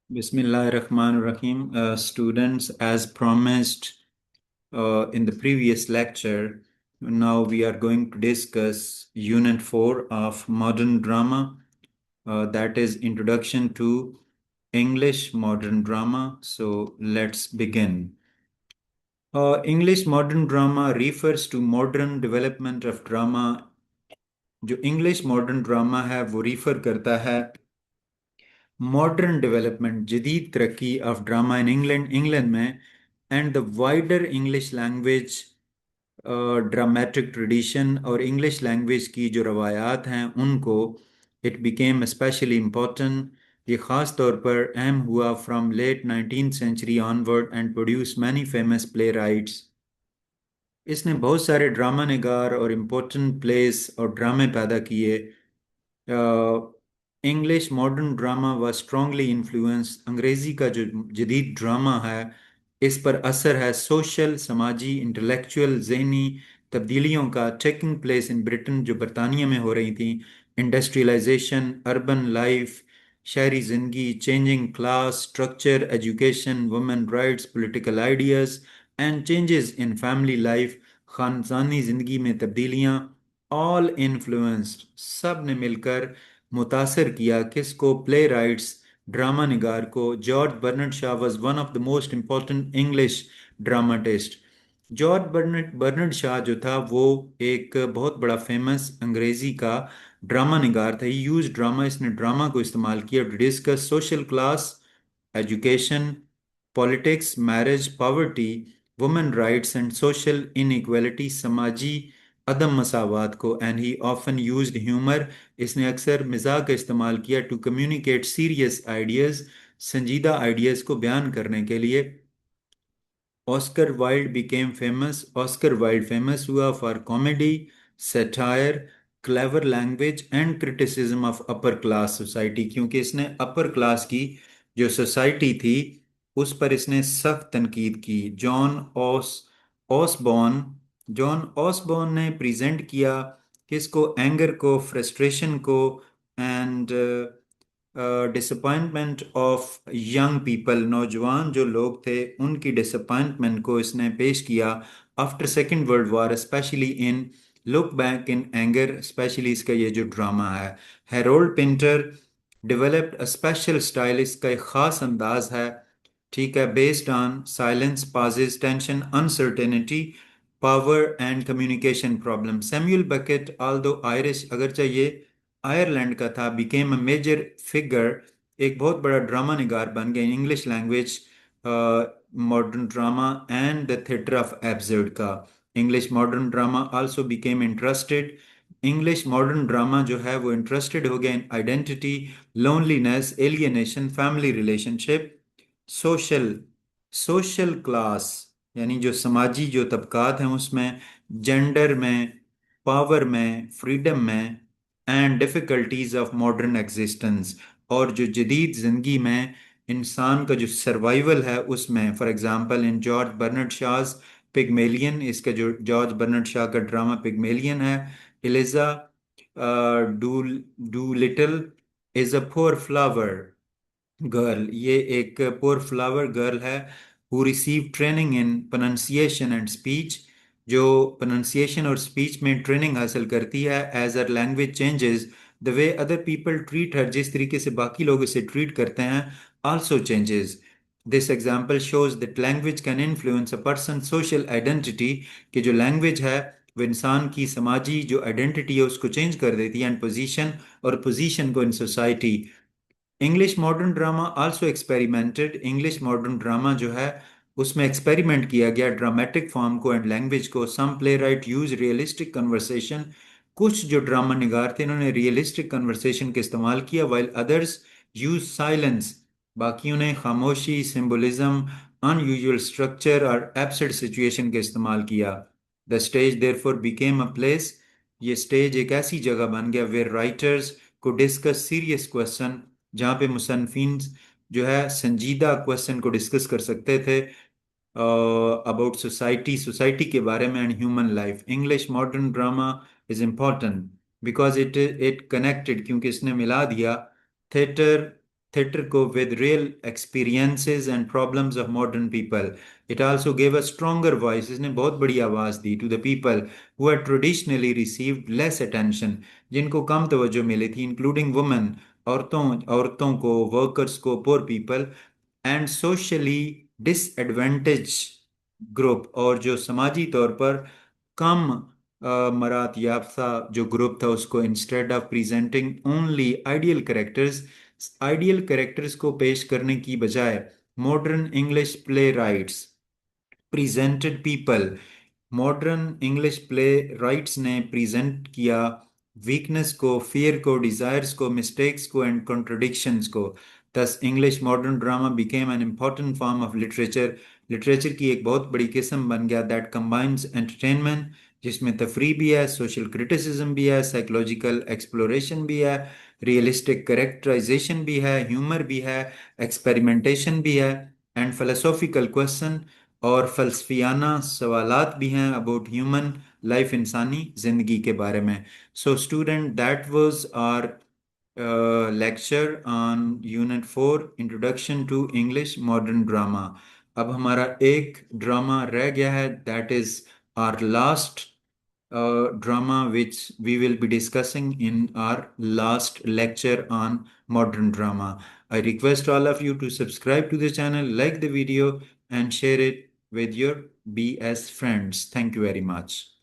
Bismillahirrahmanirrahim. Students, as promised in the previous lecture, now we are going to discuss Unit 4 of Modern Drama, that is Introduction to English Modern Drama. So let's begin. English Modern Drama refers to modern development of drama. जो English modern drama है वो refer करता है modern development जदीद तरक्की of drama in England में and the wider English language dramatic tradition और English language की जो रवायात हैं उनको इट बिकेम स्पेशली इम्पोर्टेंट ये ख़ास तौर पर अहम हुआ from late 19th century onward and produce many famous playwrights. इसने बहुत सारे ड्रामा निगार और इम्पोर्टेंट प्लेस और ड्रामे पैदा किए। इंग्लिश मॉडर्न ड्रामा व स्ट्रांगली इन्फ्लुएंस अंग्रेज़ी का जो जदीद ड्रामा है इस पर असर है सोशल समाजी इंटेलेक्चुअल जहनी तब्दीलियों का टेकिंग प्लेस इन ब्रिटेन जो बरतानिया में हो रही थी। इंडस्ट्रियलाइजेशन, अर्बन लाइफ, शहरी ज़िंदगी, changing class structure, education, women rights, political ideas and changes in family life, ख़ानदानी ज़िंदगी में तब्दीलियाँ, ऑल इन्फ्लुएंस्ड, सब ने मिलकर मुतासर किया किसको? प्ले राइट्स, ड्रामा निगार को। George Bernard Shaw was one of the most important English dramatist. George Bernard Shaw जो था वो एक बहुत बड़ा फेमस अंग्रेज़ी का ड्रामा निगार था। यूज ड्रामा, इसने ड्रामा को इस्तेमाल किया to discuss social class, education, politics, marriage, poverty, women rights and social inequality, समाजी अदम मसावात को। And he often used humour, इसने अक्सर मिजाज का इस्तेमाल किया टू कम्युनिकेट सीरियस आइडियाज़, संजीदा आइडियाज़ को बयान करने के लिए। Oscar Wilde became famous, Oscar Wilde famous हुआ for comedy, satire, clever language and criticism of upper class society, क्योंकि इसने अपर क्लास की जो सोसाइटी थी उस पर इसने सख्त तनकीद की। ऑसबॉर्न जॉन ऑसबॉर्न ने प्रेजेंट किया किसको? एंगर को, फ्रस्ट्रेशन को and disappointment of young people, नौजवान जो लोग थे उनकी डिसअपॉइंटमेंट को इसने पेश किया after second world war, specially in look back in anger, specially इसका ये जो ड्रामा है। Harold Pinter developed a special style, इसका एक ख़ास अंदाज है, ठीक है, based on silence, pauses, tension, uncertainty, power and communication problem. Samuel Beckett, although Irish, अगरचे ये आयरलैंड का था, बिकेम अ मेजर फिगर, एक बहुत बड़ा ड्रामा निगार बन गया English language modern drama and the theatre of absurd का। English modern drama also became interested, English modern drama जो है वो इंटरेस्टेड हो गया in identity, loneliness, alienation, family relationship, social social class यानी जो समाजी जो तबकात हैं उसमें, जेंडर में, पावर में, फ्रीडम में and difficulties of modern existence, और जो जदीद ज़िंदगी में इंसान का जो सर्वाइवल है उसमें। For example in George Bernard Shaw's Pygmalion, इसका जो जॉर्ज बर्नर्ड शाह का ड्रामा पिगमेलियन है। Eliza Doolittle is a poor flower girl, ये एक पोर फ्लावर गर्ल है who receive training in pronunciation and speech, जो pronunciation और speech में ट्रेनिंग हासिल करती है। As her language changes, the way other people treat her, जिस तरीके से बाकी लोग इसे ट्रीट करते हैं, also changes. This example shows that language can influence a person social identity, कि जो लैंग्वेज है वो इंसान की समाजी जो आइडेंटिटी है उसको चेंज कर देती है, एंड पोजीशन, और पोजीशन को in society. English modern drama also experimented, English modern drama जो है उसमें एक्सपेरिमेंट किया गया ड्रामेटिक फॉर्म को एंड लैंग्वेज को। Some playwright use realistic conversation, कुछ जो ड्रामा निगार थे इन्होंने रियलिस्टिक कन्वर्सेशन का इस्तेमाल किया, वाइल अदर्स यूज साइलेंस, बाकियों ने खामोशी, सिंबलिज्म, अनयूजुअल स्ट्रक्चर और एब्सर्ड सिचुएशन का इस्तेमाल किया। The stage therefore became a place, ये स्टेज एक ऐसी जगह बन गया वेयर राइटर्स को डिस्कस सीरियस क्वेश्चन, जहाँ पे मुसन्निफीन जो है संजीदा क्वेश्चन को डिस्कस कर सकते थे अबाउट सोसाइटी, सोसाइटी के बारे में, and human life. English modern drama is important because it it connected, क्योंकि इसने मिला दिया theatre theatre ko with real experiences and problems of modern people. It also gave a stronger voice. इसने बहुत बड़ी आवाज़ दी to the people who had traditionally received less attention, जिनको कम तवज्जो मिली थी, including women, औरतों को, workers को, poor people, and socially disadvantaged group, और जो समाजी तौर पर कम मरात याफ्ता जो ग्रुप था, उसको instead of presenting only ideal characters को पेश करने की बजाय modern English play rights presented people modern English play rights ने प्रेजेंट किया वीकनेस को, फियर को, डिजायर्स को, मिस्टेक्स को एंड कॉन्ट्रडिक्शंस को. thus English modern drama became an important form of literature. Literature की एक बहुत बड़ी किस्म बन गया दैट combines एंटरटेनमेंट, जिसमें तफरी भी है, सोशल क्रिटिसिज्म भी है, साइकोलॉजिकल एक्सप्लोरेशन भी है, रियलिस्टिक करेक्टराइजेशन भी है, ह्यूमर भी है, एक्सपेरिमेंटेशन भी है, एंड फिलोसॉफिकल क्वेश्चन और फलसफियाना सवालात भी हैं अबाउट ह्यूमन लाइफ, इंसानी ज़िंदगी के बारे में. So student, that was our lecture on unit 4, introduction to English modern drama. अब हमारा एक ड्रामा रह गया है, that is our last drama which we will be discussing in our last lecture on modern drama. I request all of you to subscribe to the channel, like the video, and share it with your BS friends. Thank you very much.